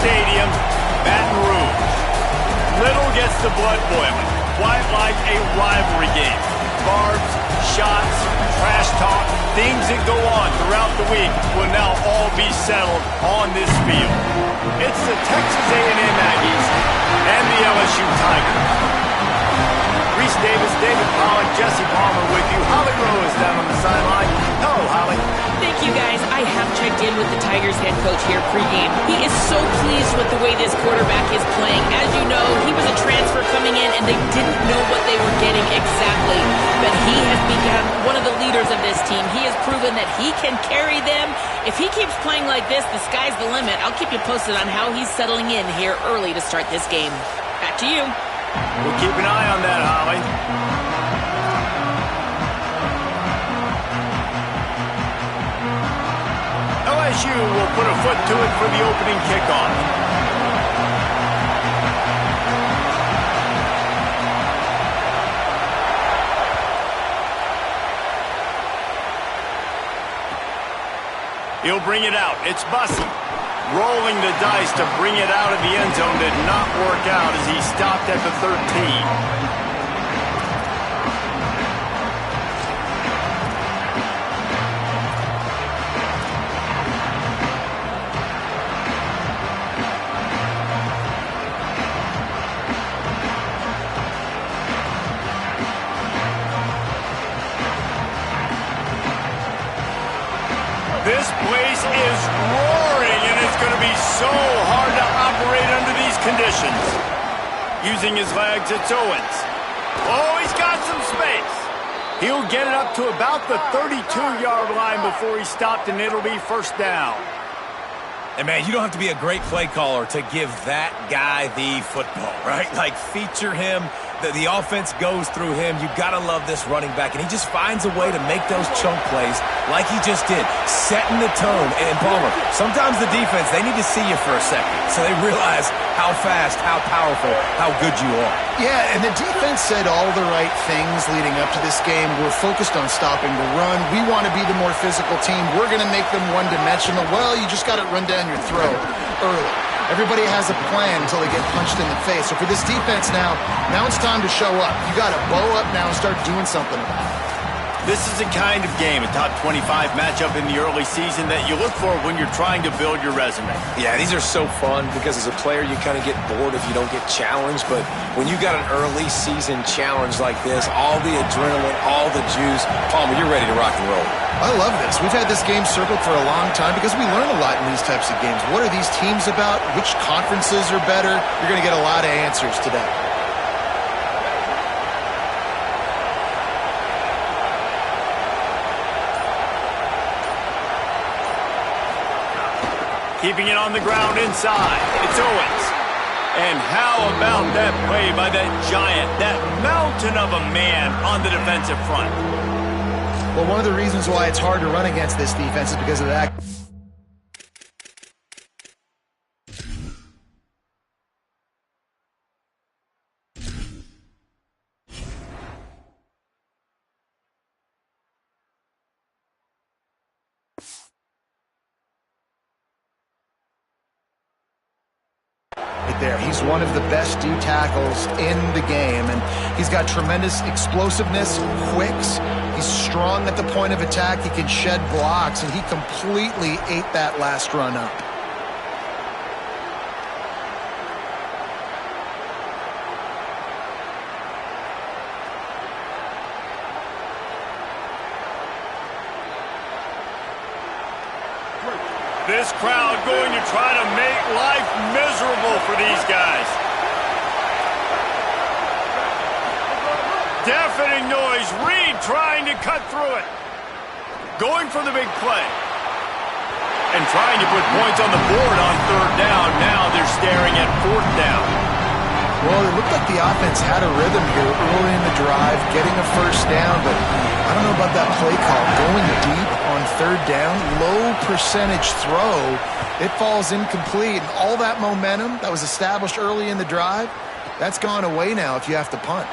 Stadium, Baton Rouge. Little gets the blood boiling, quite like a rivalry game. Barbs, shots, trash talk, things that go on throughout the week will now all be settled on this field. It's the Texas A&M Aggies and the LSU Tigers. Reese Davis, David Pollock, Jesse Palmer with you. Holly Rose down on the sideline. Hello, Holly. Thank you, guys. I have checked in with the Tigers head coach here pregame. He is so pleased with the way this quarterback is playing. As you know, he was a transfer coming in, and they didn't know what they were getting exactly. But he has become one of the leaders of this team. He has proven that he can carry them. If he keeps playing like this, the sky's the limit. I'll keep you posted on how he's settling in here early to start this game. Back to you. We'll keep an eye on that, Holly. LSU will put a foot to it for the opening kickoff. He'll bring it out. It's Bussey. Rolling the dice to bring it out of the end zone did not work out as he stopped at the 13. This place is roaring, and it's going to be so hard to operate under these conditions. Using his legs, it's Owens. Oh, he's got some space. He'll get it up to about the 32-yard line before he stopped, and it'll be first down. And, man, you don't have to be a great play caller to give that guy the football, right? Like, feature him. The offense goes through him. You got to love this running back. And he just finds a way to make those chunk plays like he just did, setting the tone. And, Palmer, sometimes the defense, they need to see you for a second so they realize how fast, how powerful, how good you are. Yeah, and the defense said all the right things leading up to this game. We're focused on stopping the run. We want to be the more physical team. We're going to make them one-dimensional. Well, you just got to run down your throat early. Everybody has a plan until they get punched in the face. So for this defense now it's time to show up. You got to bow up now and start doing something about it. This is the kind of game, a top 25 matchup in the early season that you look for when you're trying to build your resume. Yeah, these are so fun because as a player you kind of get bored if you don't get challenged. But when you got an early season challenge like this, all the adrenaline, all the juice, Palmer, you're ready to rock and roll. I love this. We've had this game circled for a long time because we learn a lot in these types of games. What are these teams about? Which conferences are better? You're going to get a lot of answers today. Keeping it on the ground inside. It's Owens. And how about that play by that giant, that mountain of a man on the defensive front? Well, one of the reasons why it's hard to run against this defense is because of that. There. He's one of the best D tackles in the game, and he's got tremendous explosiveness, quicks. He's strong at the point of attack. He can shed blocks, and he completely ate that last run up. This crowd going to try to make life miserable for these guys. Deafening noise. Reed trying to cut through it. Going for the big play. And trying to put points on the board on third down. Now they're staring at fourth down. Well, it looked like the offense had a rhythm here early in the drive, getting a first down, but I don't know about that play call. Going deep on third down, low percentage throw, it falls incomplete. And all that momentum that was established early in the drive, that's gone away now if you have to punt.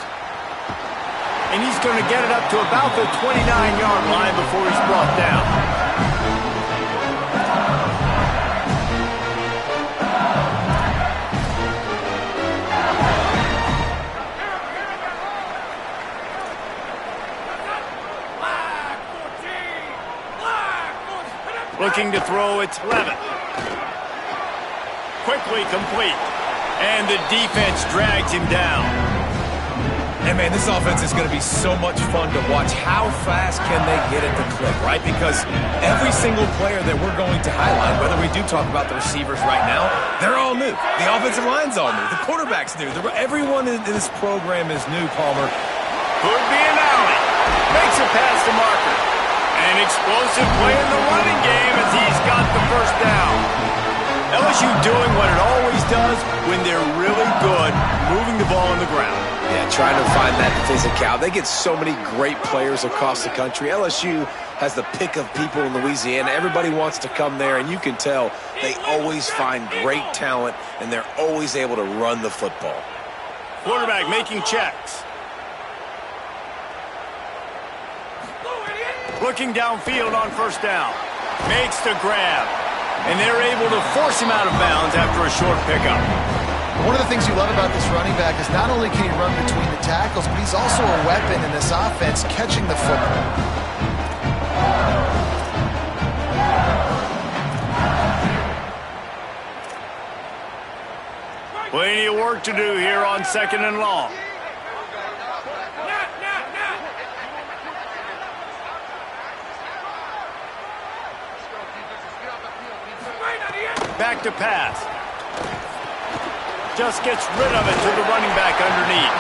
And he's going to get it up to about the 29-yard line before he's brought down. Looking to throw, it's Levitt. Quickly complete. And the defense drags him down. And, man, this offense is going to be so much fun to watch. How fast can they get it to click, right? Because every single player that we're going to highlight, whether we do talk about the receivers right now, they're all new. The offensive line's all new. The quarterback's new. Everyone in this program is new, Palmer. Could be an alley. Makes it past the marker. An explosive play in the running game as he's got the first down. LSU doing what it always does when they're really good, moving the ball on the ground. Yeah, trying to find that physicality. They get so many great players across the country. LSU has the pick of people in Louisiana. Everybody wants to come there, and you can tell they always find great talent, and they're always able to run the football. Quarterback making checks. Looking downfield on first down. Makes the grab. And they're able to force him out of bounds after a short pickup. One of the things you love about this running back is not only can he run between the tackles, but he's also a weapon in this offense catching the football. Plenty of work to do here on second and long. Back to pass. Just gets rid of it to the running back underneath.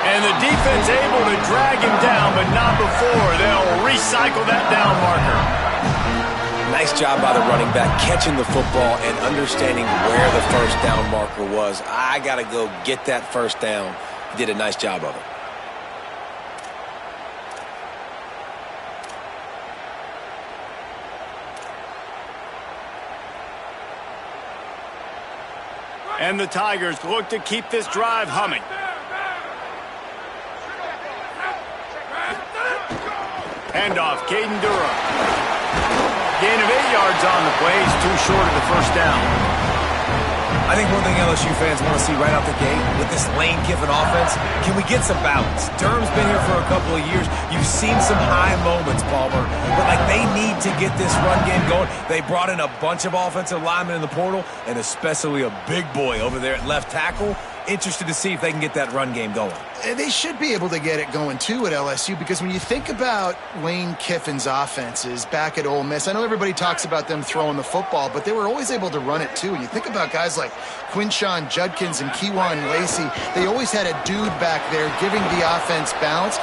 And the defense able to drag him down, but not before. They'll recycle that down marker. Nice job by the running back catching the football and understanding where the first down marker was. I got to go get that first down. He did a nice job of it. And the Tigers look to keep this drive humming. Handoff, Caden Durham. Gain of 8 yards on the play. He's too short of the first down. I think one thing LSU fans want to see right out the gate with this Lane Kiffin offense, can we get some balance? Durham's been here for a couple of years. You've seen some high moments, Palmer, but like they need to get this run game going. They brought in a bunch of offensive linemen in the portal, and especially a big boy over there at left tackle. Interested to see if they can get that run game going. They should be able to get it going, too, at LSU, because when you think about Lane Kiffin's offenses back at Ole Miss, I know everybody talks about them throwing the football, but they were always able to run it, too. And you think about guys like Quinshawn Judkins and Kejuan Lacey, they always had a dude back there giving the offense balance.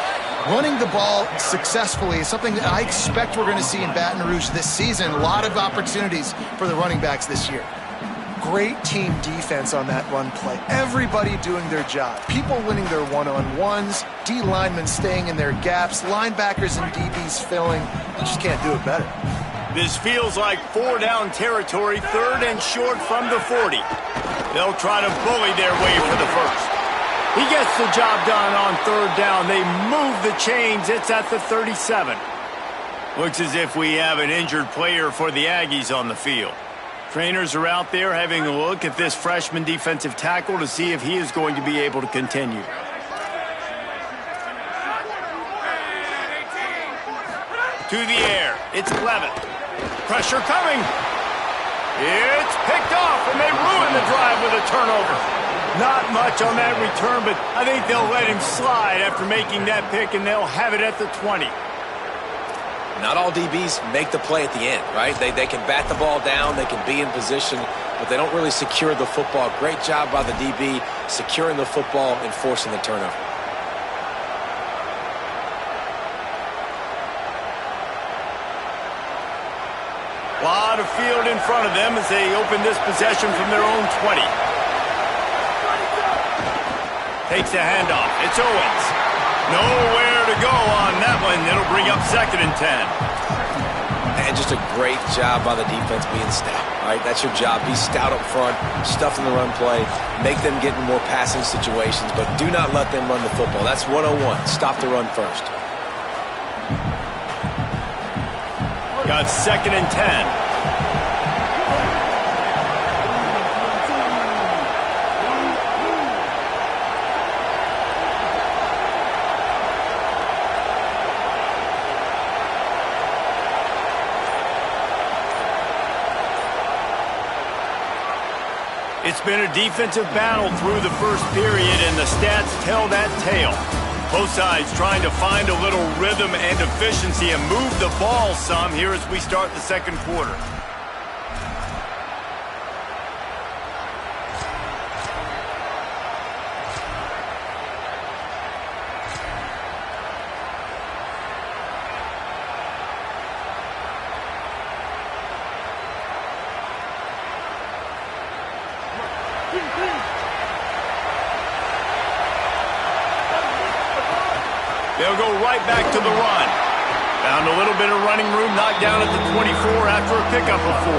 Running the ball successfully is something that I expect we're going to see in Baton Rouge this season. A lot of opportunities for the running backs this year. Great team defense on that run play. Everybody doing their job. People winning their one-on-ones, D linemen staying in their gaps, linebackers and DBs filling. You just can't do it better. This feels like 4-down territory, third and short from the 40. They'll try to bully their way for the first. He gets the job done on third down. They move the chains. It's at the 37. Looks as if we have an injured player for the Aggies on the field. Trainers are out there having a look at this freshman defensive tackle to see if he is going to be able to continue. To the air. It's Levitt. Pressure coming. It's picked off, and they ruin the drive with a turnover. Not much on that return, but I think they'll let him slide after making that pick, and they'll have it at the 20. Not all DBs make the play at the end, right? They can bat the ball down, they can be in position, but they don't really secure the football. Great job by the DB securing the football and forcing the turnover. A lot of field in front of them as they open this possession from their own 20. Takes the handoff. It's Owens. Nowhere to go on that one. It'll bring up 2nd and 10. And just a great job by the defense being stout. All right, that's your job. Be stout up front, stuff in the run play, make them get in more passing situations, but do not let them run the football. That's 101. Stop the run first. Got 2nd and 10. It's been a defensive battle through the first period, and the stats tell that tale. Both sides trying to find a little rhythm and efficiency and move the ball some here as we start the second quarter. They'll go right back to the run. Found a little bit of running room, knocked down at the 24 after a pickup of 4.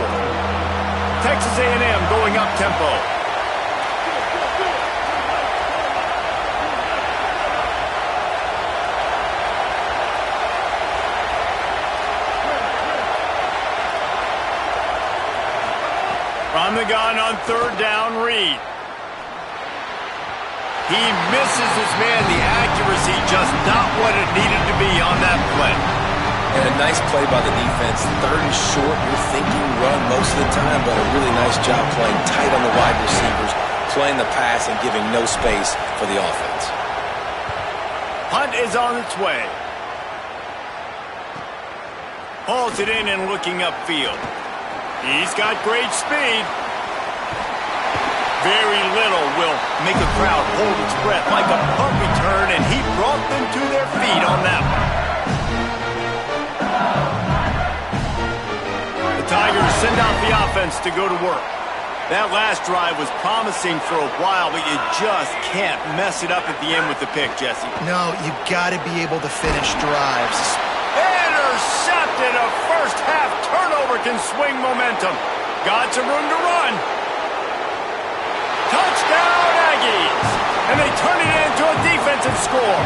Texas A&M going up tempo. From the gun on 3rd down, Reed. He misses his man. The accuracy just not what it needed to be on that play. And a nice play by the defense. 3rd and short, you're thinking run most of the time, but a really nice job playing tight on the wide receivers, playing the pass and giving no space for the offense. Punt is on its way. Hauls it in and looking upfield. He's got great speed. Very little will make a crowd hold its breath like a punt return, and he brought them to their feet on that one. The Tigers send out the offense to go to work. That last drive was promising for a while, but you just can't mess it up at the end with the pick, Jesse. No, you got to be able to finish drives. Intercepted. A first-half turnover can swing momentum. Got some room to run. Touchdown, Aggies! And they turn it into a defensive score.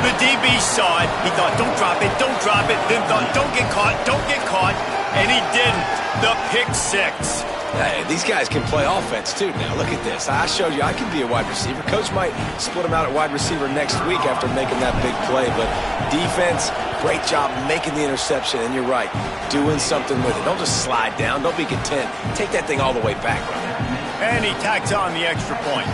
The DB saw it. He thought, don't drop it, don't drop it. Then thought, don't get caught, don't get caught. And he didn't. The pick 6. Hey, these guys can play offense, too. Now, look at this. I showed you I can be a wide receiver. Coach might split him out at wide receiver next week after making that big play. But defense, great job making the interception. And you're right, doing something with it. Don't just slide down. Don't be content. Take that thing all the way back, brother. And he tacks on the extra point.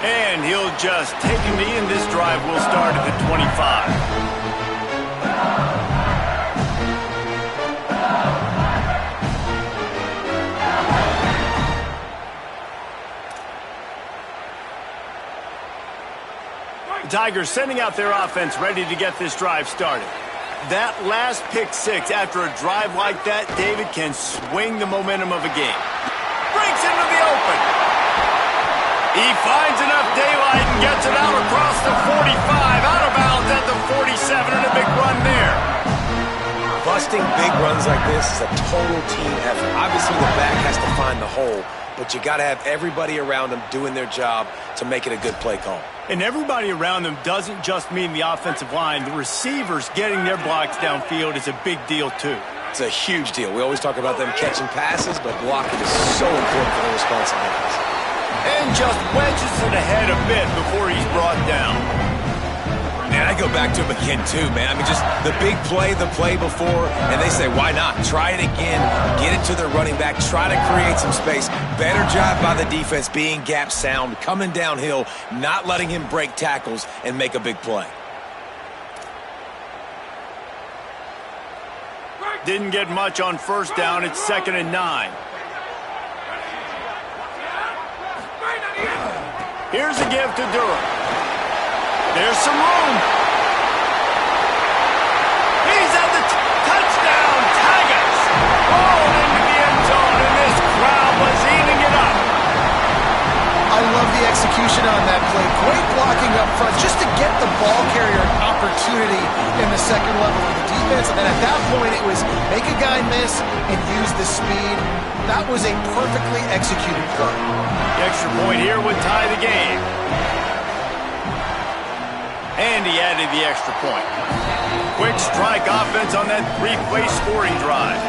And he'll just take a knee, and this drive will start at the 25. The Tigers sending out their offense ready to get this drive started. That last pick 6 after a drive like that, David, can swing the momentum of a game. Breaks into the open. He finds enough daylight and gets it out across the 45. Out of bounds at the 47 and a big run there. Busting big runs like this is a total team effort. Obviously, the back has to find the hole, but you got to have everybody around them doing their job to make it a good play call. And everybody around them doesn't just mean the offensive line. The receivers getting their blocks downfield is a big deal, too. It's a huge deal. We always talk about them catching passes, but blocking is so important for their responsibilities. And just wedges it ahead a bit before he's brought down. And I go back to him again, too, man. I mean, just the big play, the play before, and they say, why not? Try it again, get it to their running back, try to create some space. Better job by the defense being gap sound, coming downhill, not letting him break tackles and make a big play. Didn't get much on first down. It's 2nd and 9. Here's a give to Durham. There's some room. He's at the touchdown. Tigers rolled into the end zone, and this crowd was eating it up. I love the execution on that play. Great blocking up front just to get the ball carrier an opportunity in the second level of the defense. And then at that point, it was make a guy miss and use the speed. That was a perfectly executed play. The extra point here would tie the game. And he added the extra point. Quick strike offense on that 3-play scoring drive.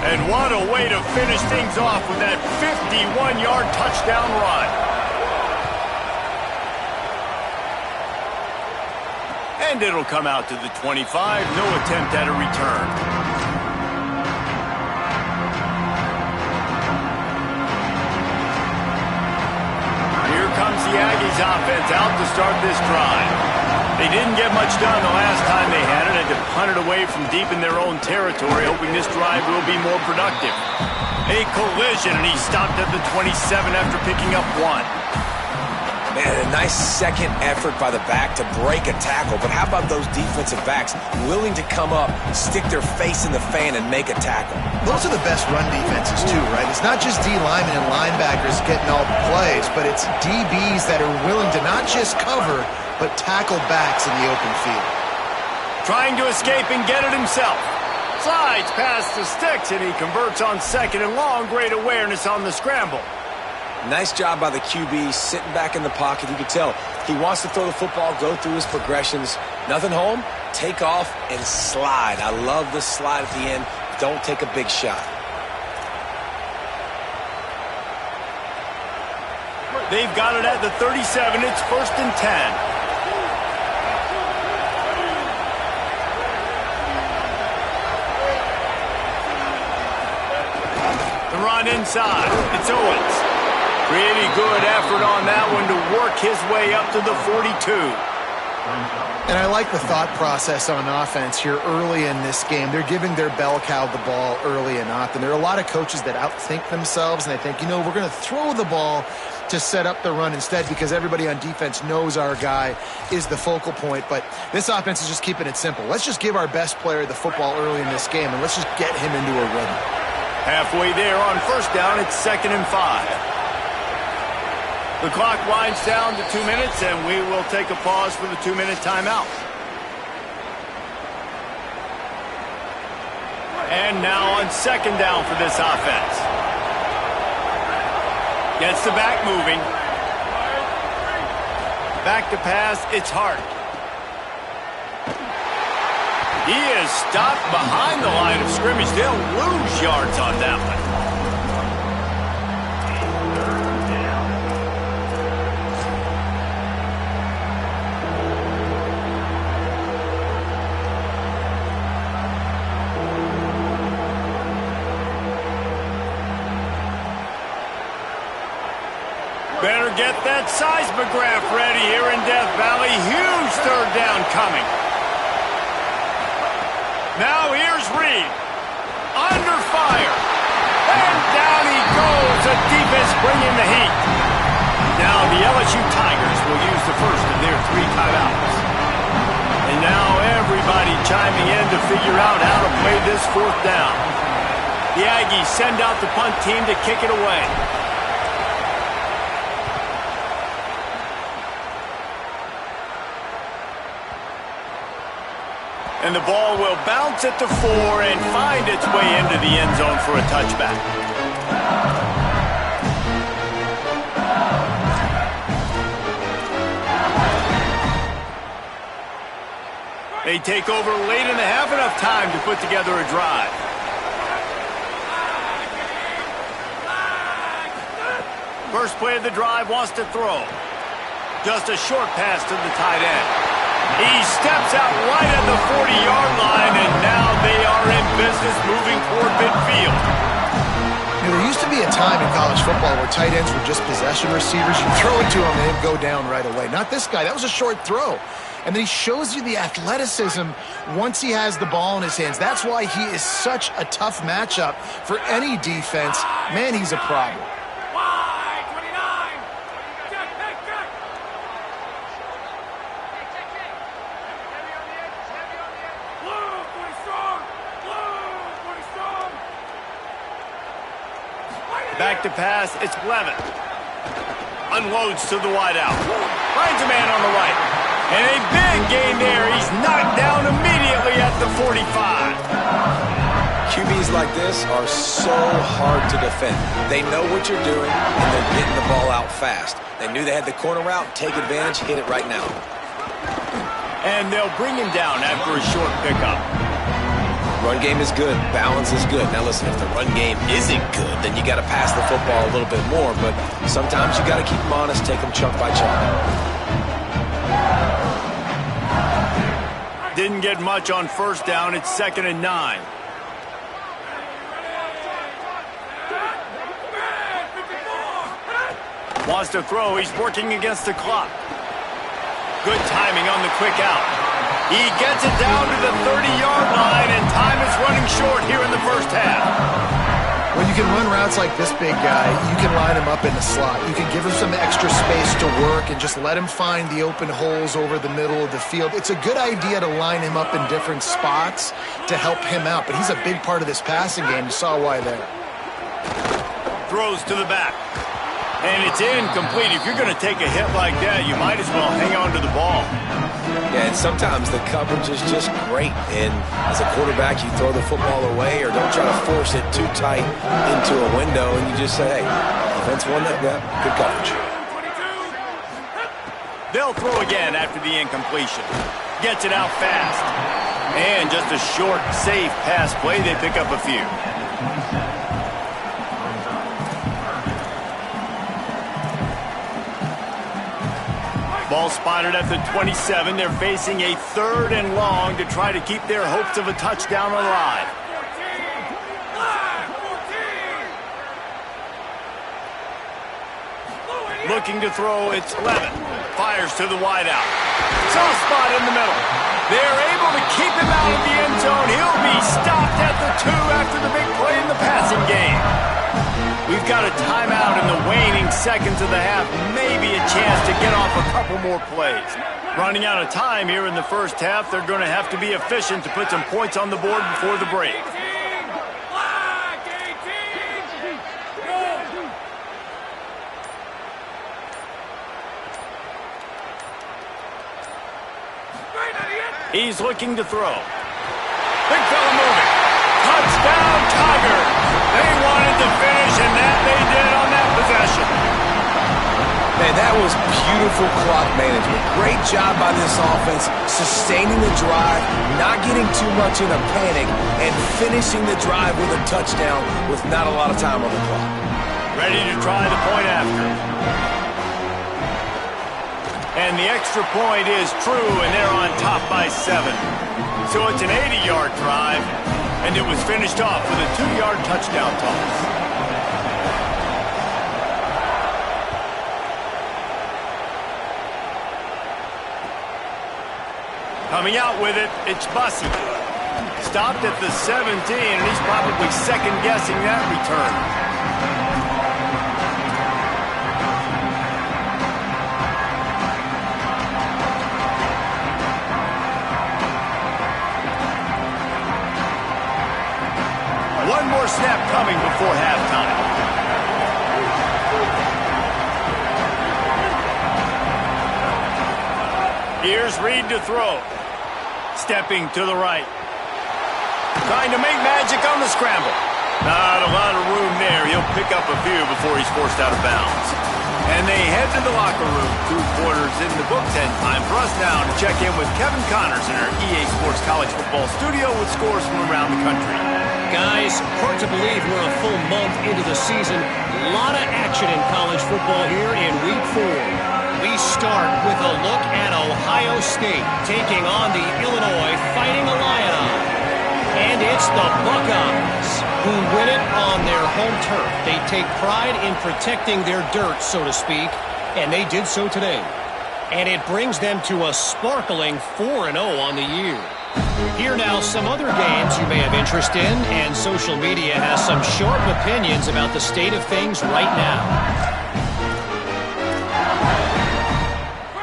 And what a way to finish things off with that 51-yard touchdown run. And it'll come out to the 25. No attempt at a return. Here comes the Aggies offense out to start this drive. They didn't get much done the last time they had it, and to punt it away from deep in their own territory, hoping this drive will be more productive. A collision, and he stopped at the 27 after picking up 1. Man, a nice second effort by the back to break a tackle, but how about those defensive backs willing to come up, stick their face in the fan, and make a tackle? Those are the best run defenses, too, right? It's not just D linemen and linebackers getting all the plays, but it's DBs that are willing to not just cover, but tackle backs in the open field. Trying to escape and get it himself. Slides past the sticks, and he converts on 2nd and long. Great awareness on the scramble. Nice job by the QB, sitting back in the pocket. You can tell he wants to throw the football, go through his progressions. Nothing home, take off, and slide. I love the slide at the end. Don't take a big shot. They've got it at the 37. It's 1st and 10. The run inside. It's Owens. Pretty good effort on that one to work his way up to the 42. And I like the thought process on offense here early in this game. They're giving their bell cow the ball early and often. There are a lot of coaches that outthink themselves, and they think, you know, we're going to throw the ball to set up the run instead because everybody on defense knows our guy is the focal point. But this offense is just keeping it simple. Let's just give our best player the football early in this game, and let's just get him into a rhythm. Halfway there on first down, it's 2nd and 5. The clock winds down to 2 minutes, and we will take a pause for the 2-minute timeout. And now on 2nd down for this offense. Gets the back moving. Back to pass, it's Hart. He is stopped behind the line of scrimmage. They'll lose yards on that one. Better get that seismograph ready here in Death Valley. Huge 3rd down coming. Now here's Reed. Under fire. And down he goes. The defense bringing the heat. Now the LSU Tigers will use the first of their 3 timeouts. And now everybody chiming in to figure out how to play this 4th down. The Aggies send out the punt team to kick it away. And the ball will bounce at the 4 and find its way into the end zone for a touchback. They take over late in the half, enough time to put together a drive. First play of the drive, wants to throw. Just a short pass to the tight end. He steps out right at the 40-yard line, and now they are in business moving toward midfield. There used to be a time in college football where tight ends were just possession receivers. You throw it to him and he'd go down right away. Not this guy. That was a short throw. And then he shows you the athleticism once he has the ball in his hands. That's why he is such a tough matchup for any defense. Man, he's a problem. Back to pass, it's Levin. Unloads to the wideout. Finds a man on the right. And a big gain there. He's knocked down immediately at the 45. QBs like this are so hard to defend. They know what you're doing, and they're getting the ball out fast. They knew they had the corner route. Take advantage. Hit it right now. And they'll bring him down after a short pickup. Run game is good. Balance is good. Now listen, if the run game isn't good, then you got to pass the football a little bit more. But sometimes you got to keep them honest, take them chunk by chunk. Didn't get much on first down. It's 2nd and 9. Wants to throw. He's working against the clock. Good timing on the quick out. He gets it down to the 30-yard line, and time is running short here in the first half. When you can run routes like this big guy, you can line him up in the slot. You can give him some extra space to work and just let him find the open holes over the middle of the field. It's a good idea to line him up in different spots to help him out, but he's a big part of this passing game. You saw why there. Throws to the back. And it's incomplete. If you're going to take a hit like that, you might as well hang on to the ball. Yeah, and sometimes the coverage is just great. And as a quarterback, you throw the football away or don't try to force it too tight into a window, and you just say, hey, defense won that. Good coverage. They'll throw again after the incompletion. Gets it out fast. And just a short, safe pass play. They pick up a few. Ball spotted at the 27. They're facing a 3rd and long to try to keep their hopes of a touchdown alive. Looking to throw, it's Levin. Fires to the wideout. Soft spot in the middle. They're able to keep him out of the end zone. He'll be stopped at the 2 after the big play in the passing game. We've got a timeout in the waning seconds of the half. Maybe a chance to get off a couple more plays. Running out of time here in the first half. They're going to have to be efficient to put some points on the board before the break. He's looking to throw. Big fella moving. Touchdown, Tigers. They wanted to finish, and that they did on that possession. Man, that was beautiful clock management. Great job by this offense, sustaining the drive, not getting too much in a panic, and finishing the drive with a touchdown with not a lot of time on the clock. Ready to try the point after. And the extra point is true, and they're on top by 7. So it's an 80-yard drive, and it was finished off with a 2-yard touchdown toss. Coming out with it, it's Bussey. Stopped at the 17, and he's probably second-guessing that return. One more snap coming before halftime. Here's Reed to throw. Stepping to the right. Trying to make magic on the scramble. Not a lot of room there. He'll pick up a few before he's forced out of bounds. And they head to the locker room. 2 quarters in the books, and time for us now to check in with Kevin Connors in our EA Sports College Football studio with scores from around the country. Guys, hard to believe we're a full month into the season. A lot of action in college football here in Week 4. We start with a look at Ohio State taking on the Illinois Fighting Illini. And it's the Buckeyes who win it on their home turf. They take pride in protecting their dirt, so to speak, and they did so today. And it brings them to a sparkling 4-0 on the year. Here now, some other games you may have interest in, and social media has some sharp opinions about the state of things right now.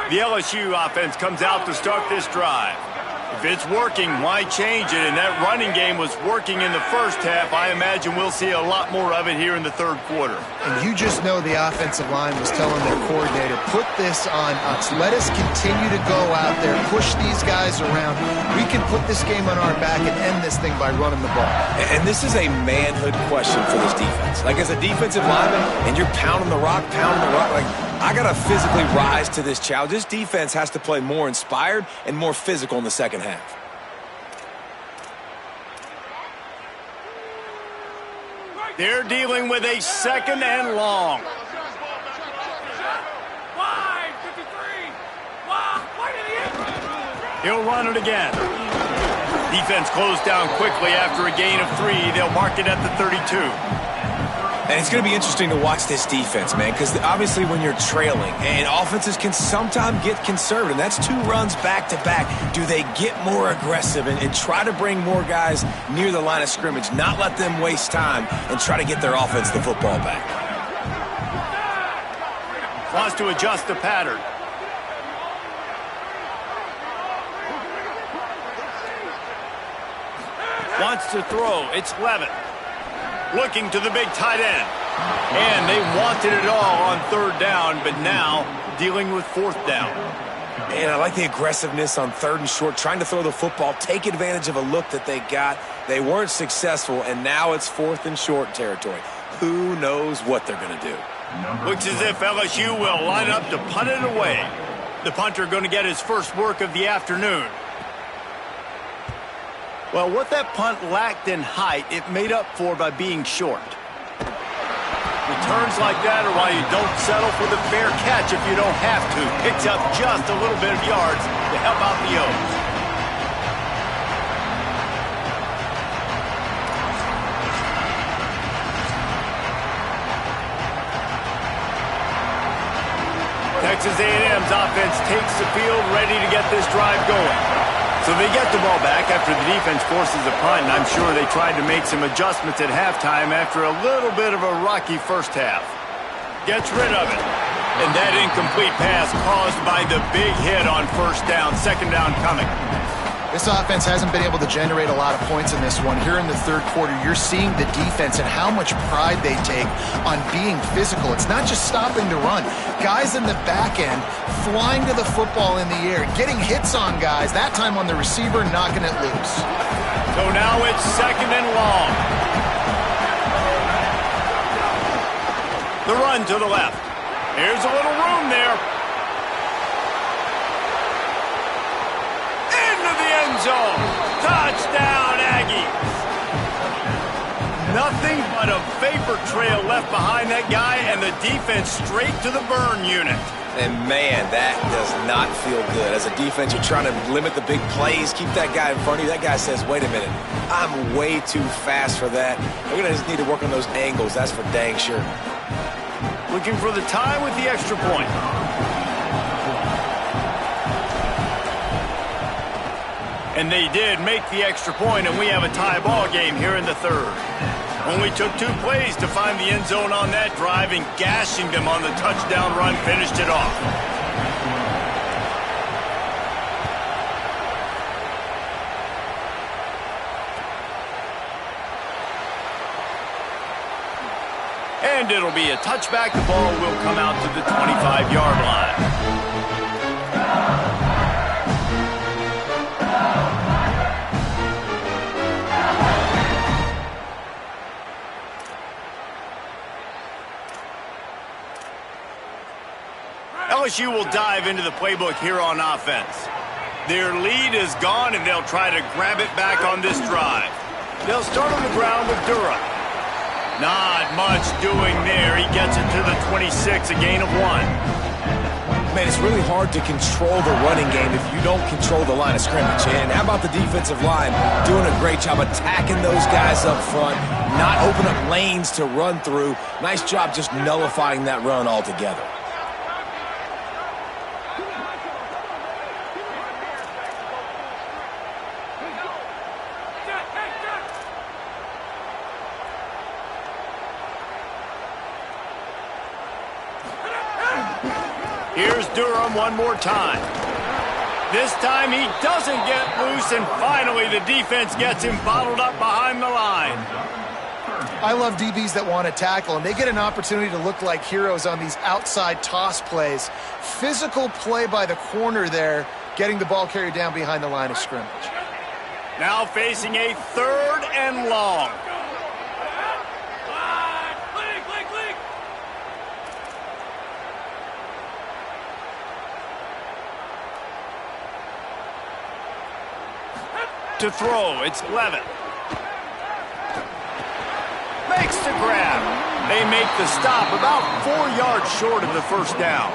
The LSU offense comes out to start this drive. If it's working, why change it? And that running game was working in the first half. I imagine we'll see a lot more of it here in the third quarter. And you just know the offensive line was telling their coordinator, put this on us. Let us continue to go out there, push these guys around. We can put this game on our back and end this thing by running the ball. And this is a manhood question for this defense. Like, as a defensive lineman, and you're pounding the rock, like, I got to physically rise to this challenge. This defense has to play more inspired and more physical in the second half. They're dealing with a second and long. He'll run it again. Defense closed down quickly after a gain of 3. They'll mark it at the 32. And it's going to be interesting to watch this defense, man, because obviously when you're trailing, and offenses can sometimes get conservative. That's 2 runs back-to-back. Do they get more aggressive and try to bring more guys near the line of scrimmage, not let them waste time, and try to get their offense the football back? Wants to adjust the pattern. Wants to throw. It's Levitt. Looking to the big tight end. And they wanted it all on 3rd down, but now dealing with 4th down. And I like the aggressiveness on 3rd and short, trying to throw the football, take advantage of a look that they got. They weren't successful, and now it's 4th and short territory. Who knows what they're going to do? Looks as if LSU will line up to punt it away. The punter going to get his first work of the afternoon. Well, what that punt lacked in height, it made up for by being short. Returns like that are why you don't settle for the fair catch if you don't have to. Picks up just a little bit of yards to help out the O's. Texas A&M's offense takes the field, ready to get this drive going. So they get the ball back after the defense forces a punt, and I'm sure they tried to make some adjustments at halftime after a little bit of a rocky first half. Gets rid of it. And that incomplete pass caused by the big hit on 1st down, 2nd down coming. This offense hasn't been able to generate a lot of points in this one. Here in the 3rd quarter, you're seeing the defense and how much pride they take on being physical. It's not just stopping to run. Guys in the back end flying to the football in the air, getting hits on guys, that time on the receiver, knocking it loose. So now it's 2nd and long. The run to the left. Here's a little room there. End zone. Touchdown, Aggies. Nothing but a vapor trail left behind that guy, and the defense straight to the burn unit. And, man, that does not feel good. As a defense, you're trying to limit the big plays, keep that guy in front of you. That guy says, wait a minute, I'm way too fast for that. We're going to just need to work on those angles. That's for dang sure. Looking for the tie with the extra point. And they did make the extra point, and we have a tie ball game here in the 3rd. Only took 2 plays to find the end zone on that drive, and gashing them on the touchdown run finished it off. And it'll be a touchback. The ball will come out to the 25-yard line. LSU will dive into the playbook here on offense. Their lead is gone, and they'll try to grab it back on this drive. They'll start on the ground with Durham. Not much doing there. He gets it to the 26, a gain of 1. Man, it's really hard to control the running game if you don't control the line of scrimmage. And how about the defensive line doing a great job attacking those guys up front, not open up lanes to run through. Nice job just nullifying that run altogether. Here's Durham one more time. This time he doesn't get loose, and finally the defense gets him bottled up behind the line. I love DBs that want to tackle, and they get an opportunity to look like heroes on these outside toss plays. Physical play by the corner there, getting the ball carried down behind the line of scrimmage. Now facing a 3rd and long. To throw, it's Levin. Makes the grab. They make the stop about 4 yards short of the first down.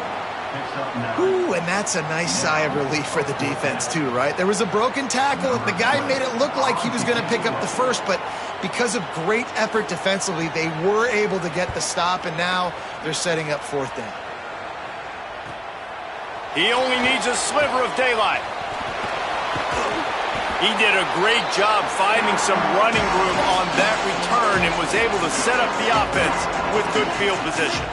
Ooh, and that's a nice sigh of relief for the defense too, right? There was a broken tackle. The guy made it look like he was going to pick up the first, but because of great effort defensively, they were able to get the stop, and now they're setting up 4th down. He only needs a sliver of daylight. He did a great job finding some running room on that return and was able to set up the offense with good field position.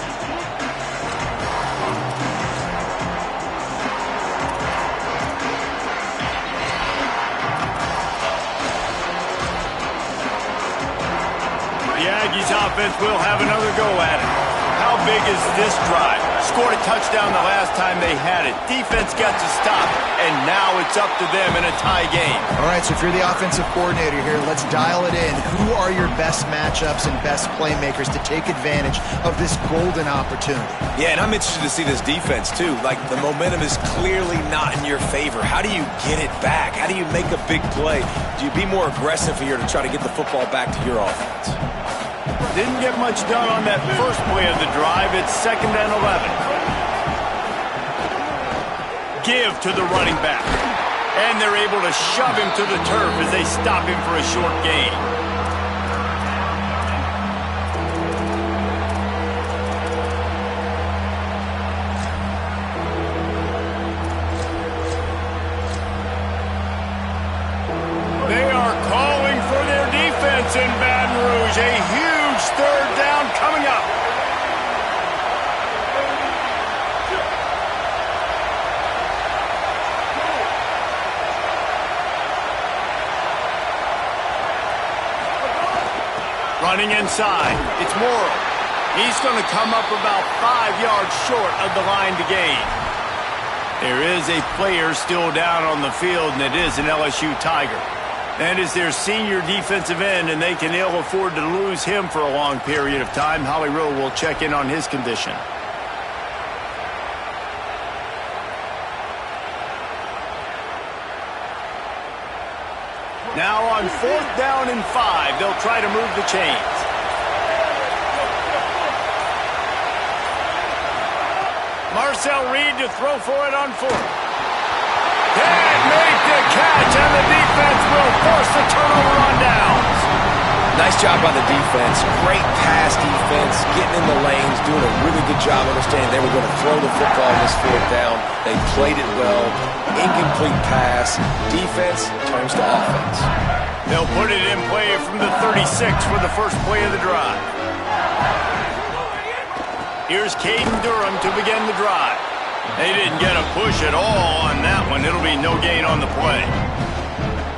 The Aggies offense will have another go at it. How big is this drive? Scored a touchdown the last time they had it. Defense gets a stop, and now it's up to them in a tie game. All right, so if you're the offensive coordinator here, let's dial it in. Who are your best matchups and best playmakers to take advantage of this golden opportunity? Yeah, and I'm interested to see this defense, too. Like, the momentum is clearly not in your favor. How do you get it back? How do you make a big play? Do you be more aggressive here to try to get the football back to your offense? Didn't get much done on that first play of the drive. It's 2nd and 11. Give to the running back. And they're able to shove him to the turf as they stop him for a short gain. They are calling for their defense in Baton Rouge. A huge 3rd down coming up. Running inside, it's Morrow. He's going to come up about 5 yards short of the line to gain. There is a player still down on the field, and it is an LSU Tiger. That is their senior defensive end, and they can ill afford to lose him for a long period of time. Holly Rowe will check in on his condition. Now on 4th down and 5, they'll try to move the chains. Marcel Reed to throw for it on 4th. Can't make the catch, and the defense will force the turnover on downs. Nice job by the defense. Great pass defense, getting in the lanes, doing a really good job understanding they were going to throw the football on this 4th down. They played it well. Incomplete pass. Defense turns to offense. They'll put it in play from the 36 for the first play of the drive. Here's Caden Durham to begin the drive. They didn't get a push at all on that one. It'll be no gain on the play.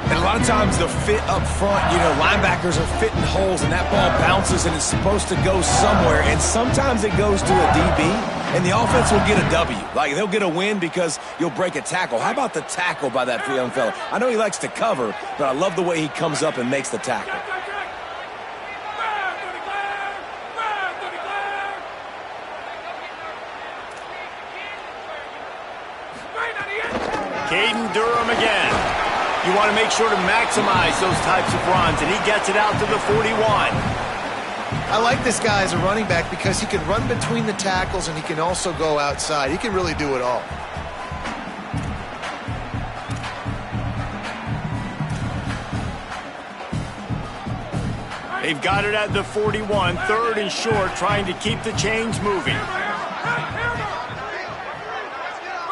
And a lot of times the fit up front, linebackers are fitting holes, and that ball bounces, and it's supposed to go somewhere. And sometimes it goes to a DB, and the offense will get a W. Like, they'll get a win because you'll break a tackle. How about the tackle by that young fella? I know he likes to cover, but I love the way he comes up and makes the tackle. Caden Durham again. You want to make sure to maximize those types of runs, and he gets it out to the 41. I like this guy as a running back because he can run between the tackles and he can also go outside. He can really do it all. They've got it at the 41, third and short, trying to keep the chains moving.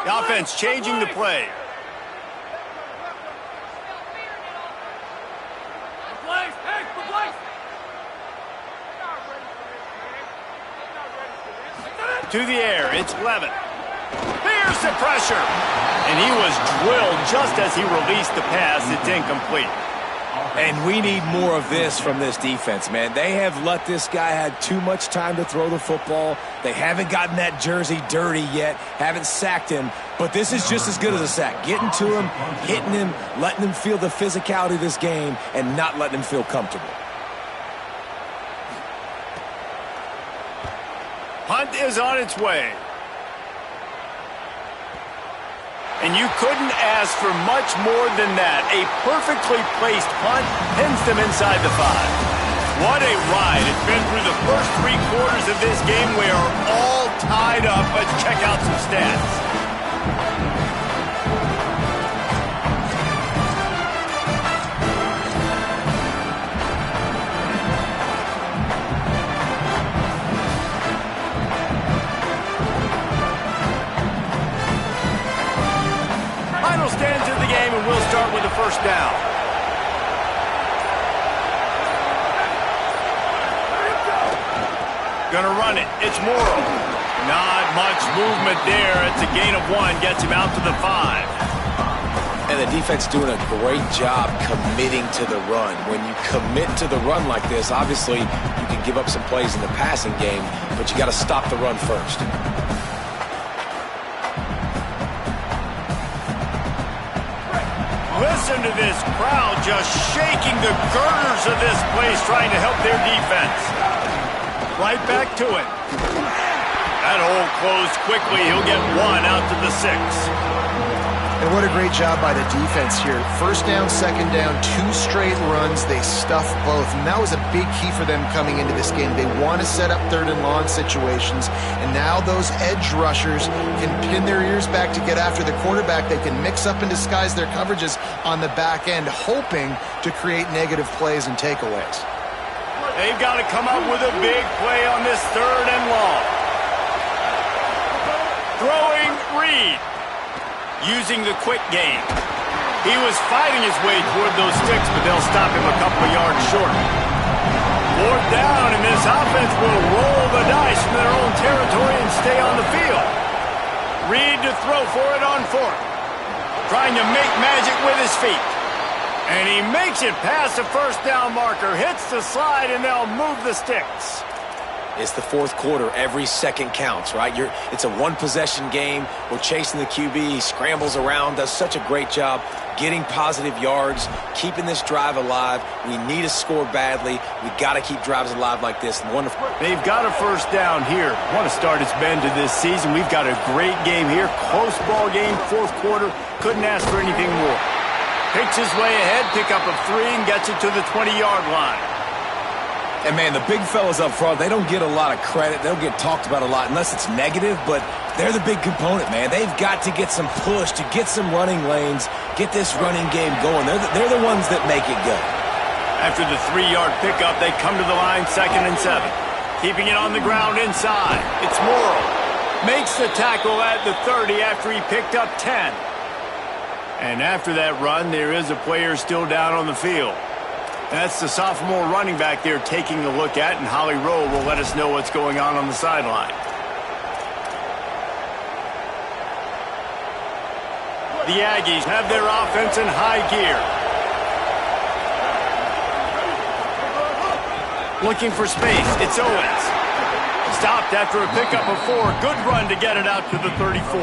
The offense changing the play. To the air, it's Levin. There's the pressure. And he was drilled just as he released the pass. It's incomplete. And we need more of this from this defense, man. They have let this guy have too much time to throw the football. They haven't gotten that jersey dirty yet, haven't sacked him. But this is just as good as a sack. Getting to him, hitting him, letting him feel the physicality of this game, and not letting him feel comfortable. Punt is on its way. And you couldn't ask for much more than that. A perfectly placed punt pins them inside the 5. What a ride. It's been through the first 3 quarters of this game. We are all tied up. Let's check out some stats. Stands in the game, and we'll start with the first down. Gonna run it. It's Morrow. Not much movement there. It's a gain of 1. Gets him out to the 5. And the defense doing a great job committing to the run. When you commit to the run like this, obviously you can give up some plays in the passing game, but you got to stop the run first. Listen to this crowd just shaking the girders of this place, trying to help their defense. Right back to it. That hole closed quickly. He'll get 1 out to the 6. And what a great job by the defense here. First down, second down, 2 straight runs. They stuffed both. And that was a big key for them coming into this game. They want to set up third and long situations. And now those edge rushers can pin their ears back to get after the quarterback. They can mix up and disguise their coverages on the back end, hoping to create negative plays and takeaways. They've got to come up with a big play on this third and long. Throwing Reed. Using the quick game. He was fighting his way toward those sticks, but they'll stop him a couple of yards short. 4th down, and this offense will roll the dice from their own territory and stay on the field. Reed to throw for it on 4th. Trying to make magic with his feet. And he makes it past the first down marker, hits the slide, and they'll move the sticks. It's the 4th quarter. Every second counts, right? It's a 1-possession game. We're chasing the QB. He scrambles around, does such a great job getting positive yards, keeping this drive alive. We need to score badly. We got to keep drives alive like this. Wonderful. They've got a first down here. What a start it's been to this season. We've got a great game here. Close ball game, 4th quarter. Couldn't ask for anything more. Picks his way ahead, pick up of 3, and gets it to the 20-yard line. And, man, the big fellas up front, they don't get a lot of credit. They don't get talked about a lot unless it's negative, but they're the big component, man. They've got to get some push, to get some running lanes, get this running game going. They're the ones that make it go. After the 3-yard pickup, they come to the line, 2nd and 7. Keeping it on the ground inside. It's Morrow. Makes the tackle at the 30 after he picked up 10. And after that run, there is a player still down on the field. That's the sophomore running back there taking a look at, and Holly Rowe will let us know what's going on the sideline. The Aggies have their offense in high gear. Looking for space. It's Owens. Stopped after a pickup of 4. Good run to get it out to the 34.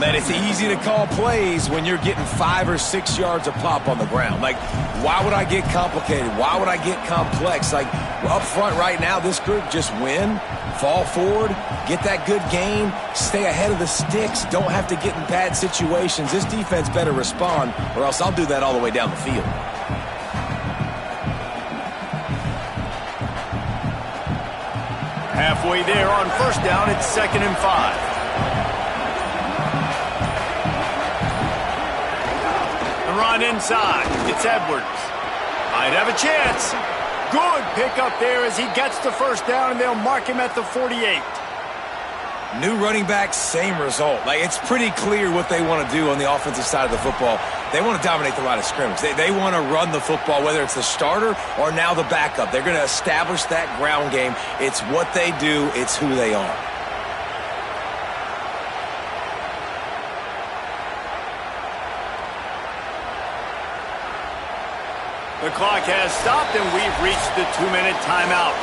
Man, it's easy to call plays when you're getting 5 or 6 yards a pop on the ground. Like, why would I get complicated? Why would I get complex? Like, up front right now, this group just win fall forward, get that good gain, stay ahead of the sticks, don't have to get in bad situations. This defense better respond, or else I'll do that all the way down the field. Halfway there on first down, it's 2nd and 5. The run inside. It's Edwards. Might have a chance. Good pickup there as he gets the first down, and they'll mark him at the 48. New running back, same result. Like, it's pretty clear what they want to do on the offensive side of the football. They want to dominate the line of scrimmage. They want to run the football, whether it's the starter or now the backup. They're going to establish that ground game. It's what they do. It's who they are. The clock has stopped, and we've reached the 2-minute timeout.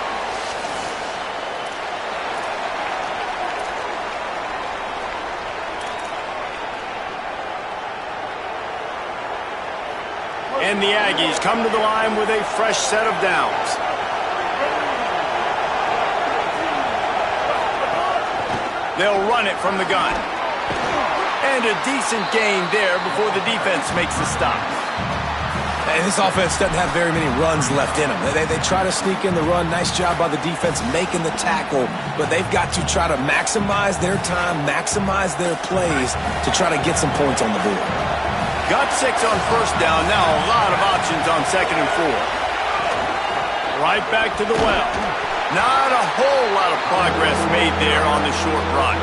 And the Aggies come to the line with a fresh set of downs. They'll run it from the gun. And a decent gain there before the defense makes the stop. And this offense doesn't have very many runs left in them. They try to sneak in the run. Nice job by the defense making the tackle. But they've got to try to maximize their time, maximize their plays to try to get some points on the board. Got 6 on first down. Now a lot of options on 2nd and 4. Right back to the well. Not a whole lot of progress made there on the short run.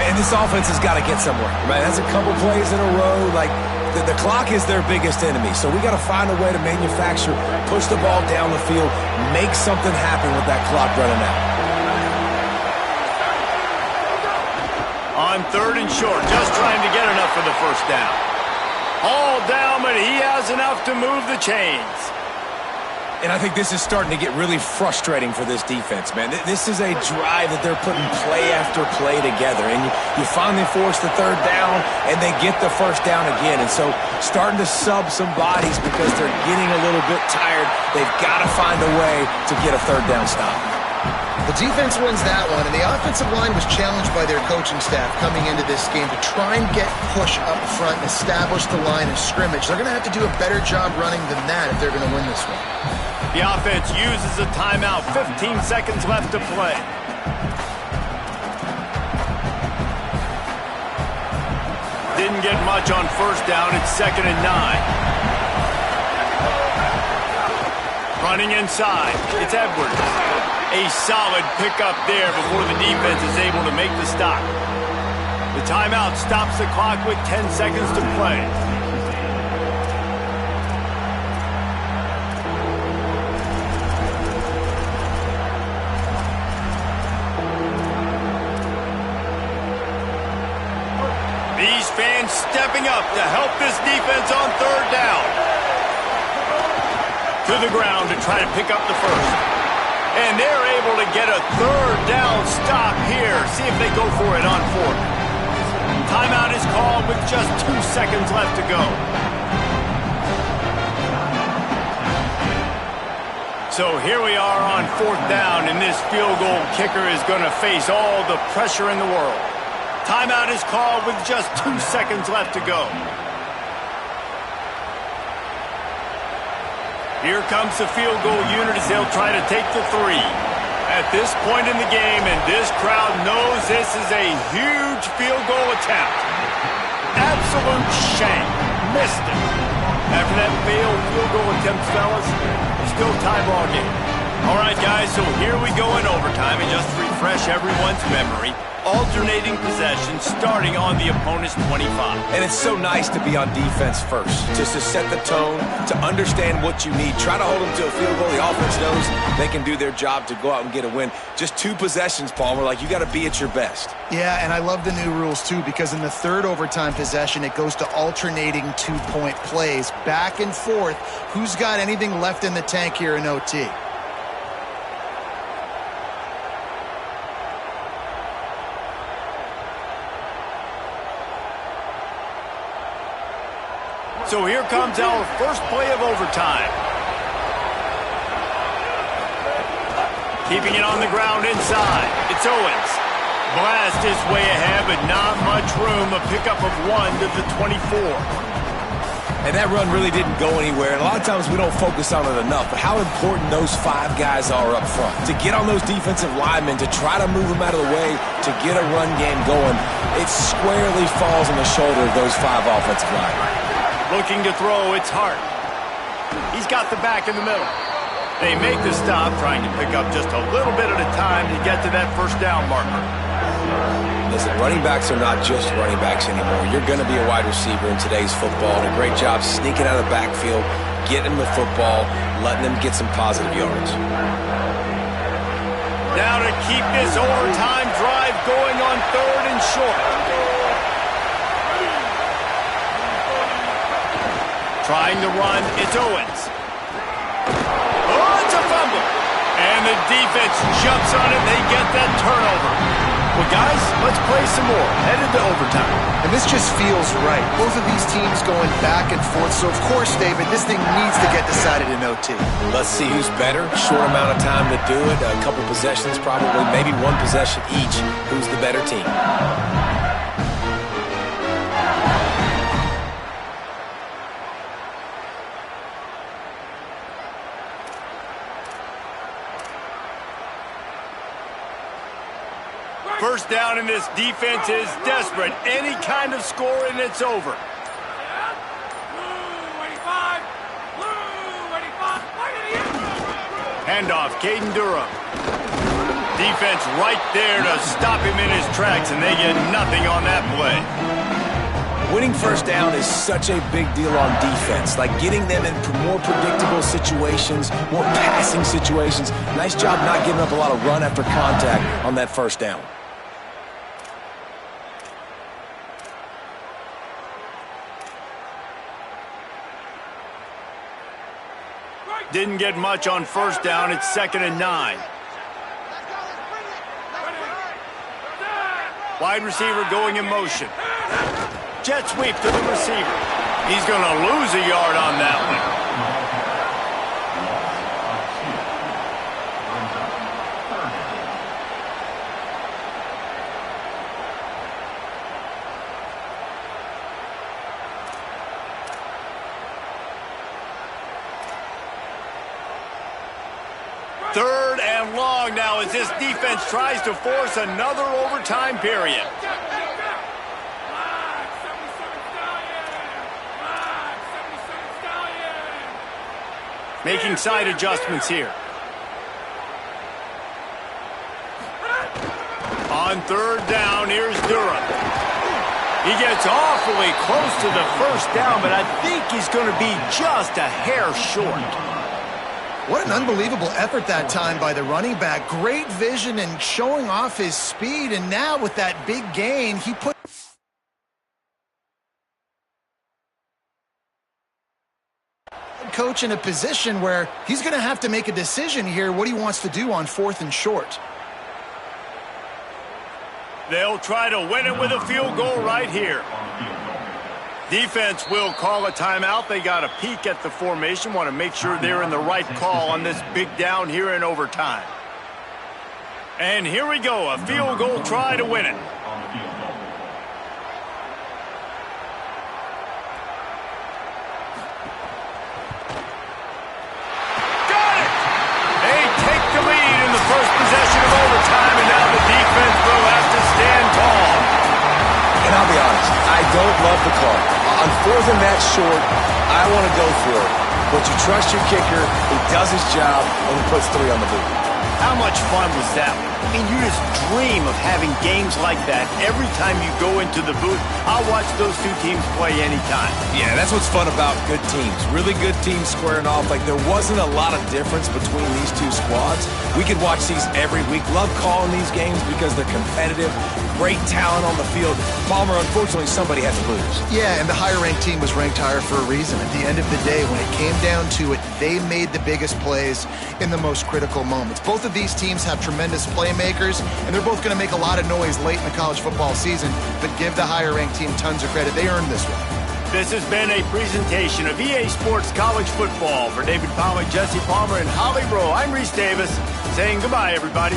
And this offense has got to get somewhere, right? That's a couple plays in a row. Like, the clock is their biggest enemy. So we got to find a way to manufacture, push the ball down the field, make something happen with that clock running out. On 3rd and short, just trying to get enough for the first down. All down, but he has enough to move the chains. And I think this is starting to get really frustrating for this defense, man. This is a drive that they're putting play after play together. And you finally force the 3rd down, and they get the first down again. And so starting to sub some bodies because they're getting a little bit tired. They've got to find a way to get a 3rd down stop. The defense wins that one, and the offensive line was challenged by their coaching staff coming into this game to try and get push up front and establish the line of scrimmage. They're going to have to do a better job running than that if they're going to win this one. The offense uses a timeout. 15 seconds left to play. Didn't get much on first down. It's 2nd and 9. Running inside. It's Edwards. A solid pickup there before the defense is able to make the stop. The timeout stops the clock with 10 seconds to play. These fans stepping up to help this defense on 3rd down. To the ground to try to pick up the first. And they're able to get a 3rd down stop here. See if they go for it on 4th. Timeout is called with just 2 seconds left to go. So here we are on 4th down, and this field goal kicker is going to face all the pressure in the world. Timeout is called with just 2 seconds left to go. Here comes the field goal unit as they'll try to take the 3. At this point in the game, and this crowd knows this is a huge field goal attempt. Absolute shame. Missed it. After that failed field goal attempt, fellas, still tie ball game. All right, guys, so here we go in overtime, and just to refresh everyone's memory, alternating possession starting on the opponent's 25. And it's so nice to be on defense first, just to set the tone, to understand what you need. Try to hold them to a field goal. The offense knows they can do their job to go out and get a win. Just 2 possessions, Palmer. Like, you got to be at your best. Yeah, and I love the new rules, too, because in the 3rd overtime possession, it goes to alternating 2-point plays. Back and forth. Who's got anything left in the tank here in OT? So here comes our first play of overtime. Keeping it on the ground inside. It's Owens. Blast his way ahead, but not much room. A pickup of 1 to the 24. And that run really didn't go anywhere. And a lot of times we don't focus on it enough. But how important those 5 guys are up front. To get on those defensive linemen, to try to move them out of the way, to get a run game going, it squarely falls on the shoulder of those 5 offensive linemen. Looking to throw, it's Hart. He's got the back in the middle. They make the stop, trying to pick up just a little bit at a time to get to that first down marker. Listen, running backs are not just running backs anymore. You're going to be a wide receiver in today's football, and a great job sneaking out of the backfield, getting them the football, letting them get some positive yards. Now to keep this overtime drive going on 3rd and short. Trying to run, it's Owens. Oh, it's a fumble. And the defense jumps on it. They get that turnover. Well, guys, let's play some more. Headed to overtime. And this just feels right. Both of these teams going back and forth. So, of course, David, this thing needs to get decided in OT. Let's see who's better. Short amount of time to do it. A couple possessions probably. Maybe 1 possession each. Who's the better team? First down, and this defense is desperate. Any kind of score, and it's over. Handoff, Caden Durham. Defense right there to stop him in his tracks, and they get nothing on that play. Winning first down is such a big deal on defense, like getting them in more predictable situations, more passing situations. Nice job not giving up a lot of run after contact on that first down. Didn't get much on first down. It's 2nd and 9. Wide receiver going in motion. Jet sweep to the receiver. He's going to lose a yard on that one. Third and long now as this defense tries to force another overtime period. Making side adjustments here. On 3rd down, here's Durham. He gets awfully close to the first down, but I think he's going to be just a hair short. What an unbelievable effort that time by the running back. Great vision and showing off his speed. And now with that big gain, he put coach in a position where he's going to have to make a decision here what he wants to do on 4th and short. They'll try to win it with a field goal right here. Defense will call a timeout. They got a peek at the formation. Want to make sure they're in the right call on this big down here in overtime. And here we go. A field goal try to win it. Got it! They take the lead in the first possession of overtime, and now the defense will have to stand tall. And I'll be honest, I don't love the call. On 4th and that short, I want to go for it. But you trust your kicker, he does his job, and he puts 3 on the boot. How much fun was that one? I mean, you just dream of having games like that every time you go into the booth. I'll watch those 2 teams play anytime. Yeah, that's what's fun about good teams. Really good teams squaring off. Like, there wasn't a lot of difference between these 2 squads. We could watch these every week. Love calling these games because they're competitive. Great talent on the field. Palmer, unfortunately, somebody had to lose. Yeah, and the higher-ranked team was ranked higher for a reason. At the end of the day, when it came down to it, they made the biggest plays in the most critical moments. Both of these teams have tremendous playmakers, and they're both going to make a lot of noise late in the college football season, but give the higher-ranked team tons of credit. They earned this one. This has been a presentation of EA Sports College Football. For David Pollack, Jesse Palmer, and Holly Rowe, I'm Reese Davis saying goodbye, everybody.